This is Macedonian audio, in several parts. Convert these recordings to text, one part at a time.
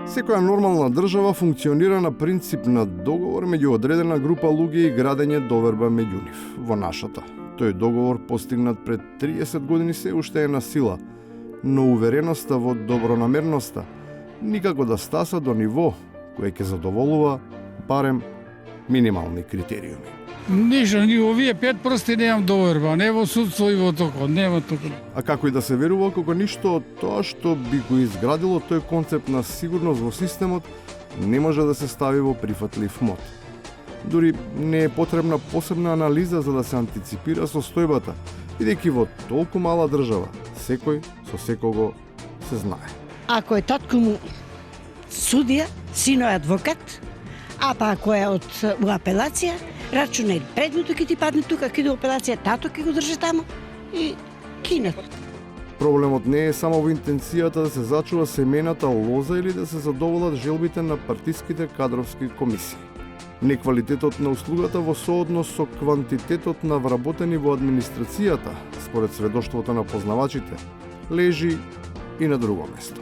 Секоја нормална држава функционира на принцип на договор меѓу одредена група луѓе и градење доверба меѓу нив. Во нашата, тој договор постигнат пред 30 години се уште е на сила, но увереноста во добронамерноста никако да стаса до ниво кое ќе задоволува барем минимални критериуми. Ништо, ни овие 5 прсти немам доверба, не во судство и во токо, нема токо. А како и да се верува кога ништо од тоа што би го изградило тој концепт на сигурност во системот не може да се стави во прифатлив мод. Дури не е потребна посебна анализа за да се антиципира состојбата, бидејќи во толку мала држава секој со секого се знае. Ако е татко му судија, сино е адвокат, а па ако е од у апелација, рачунај предметот ќе ти падне тука, ќе до апелација, тато ќе го држи таму и кинат. Проблемот не е само во интенцијата да се зачува семејната лоза или да се задоволат желбите на партиските кадровски комисии. Неквалитетот на услугата во сооднос со квантитетот на вработени во администрацијата, според сведоштвото на познавачите, лежи и на друго место.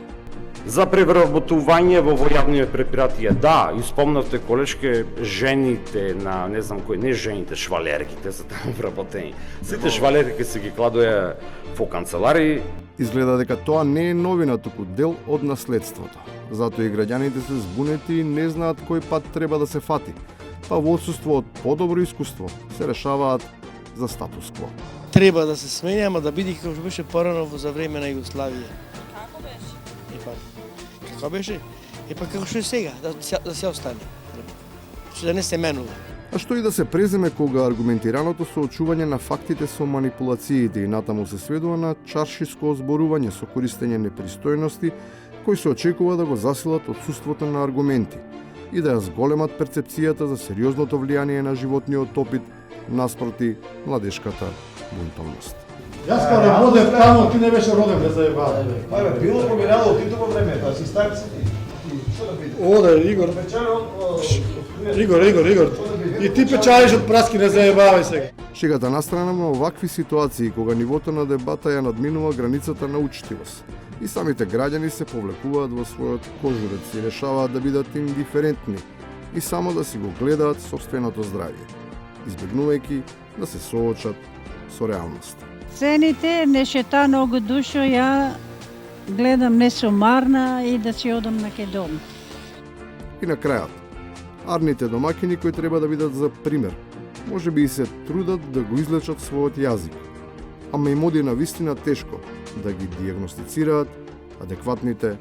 За превработување во јавни предпријатија, да, и спомнавте колешке жените на, не знам кој, не жените, швалерките се таму вработени. Сите швалерки се ги кладоја во канцеларии. Изгледа дека тоа не е новина, туку дел од наследството. Затоа и граѓаните се збунети и не знаат кој пат треба да се фати, па во отсуство од подобро искуство се решаваат за статус кво. Треба да се сменја, ама да биде како што беше порано за време на Југославија. Како беше? Како што е сега, да се остане. Да не се менува. А што и да се преземе кога аргументираното соочување на фактите со манипулациите и натаму се сведува на чаршиско озборување со користење непристојности кои се очекува да го засилат отсуството на аргументи и да ја зголемат перцепцијата за сериозното влијание на животниот опит наспроти младешката бунтовност. Јас кога родев таму, ти не беше роден, не заебава. Ајде, било поминало ти тоа време, да си старци ти. Оде, Игор. Игор. И ти печалиш од праски, не заебавај сега. Шегата настрана на овакви ситуации кога нивото на дебата ја надминува границата на учтивост и самите граѓани се повлекуваат во својот кожурец и решаваат да бидат индиферентни и само да си го гледаат сопственото здравје, избегнувајќи да се соочат со реалноста. Цените не шета многу душо, ја гледам не сумарна и да си одам на ке дом. И на крајот, арните домаќини кои треба да бидат за пример, може би и се трудат да го излечат својот јазик, ама им оди на вистина тешко да ги диагностицираат адекватните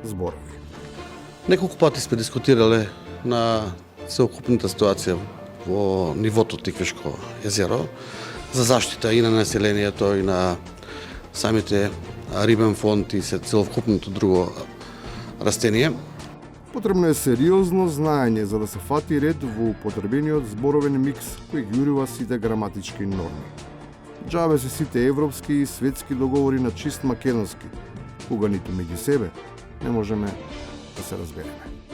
зборови. Неколку пати сме дискутирале на целокупната ситуација во нивото Тиквишко езеро за заштита и на населението и на самите рибен фонд и се целокупното друго растение. Потребно е сериозно знаење за да се фати ред во употребениот зборовен микс кој ги урива сите граматички норми. Џабе се сите европски и светски договори на чист македонски, кога ниту меѓу себе не можеме да се разбереме.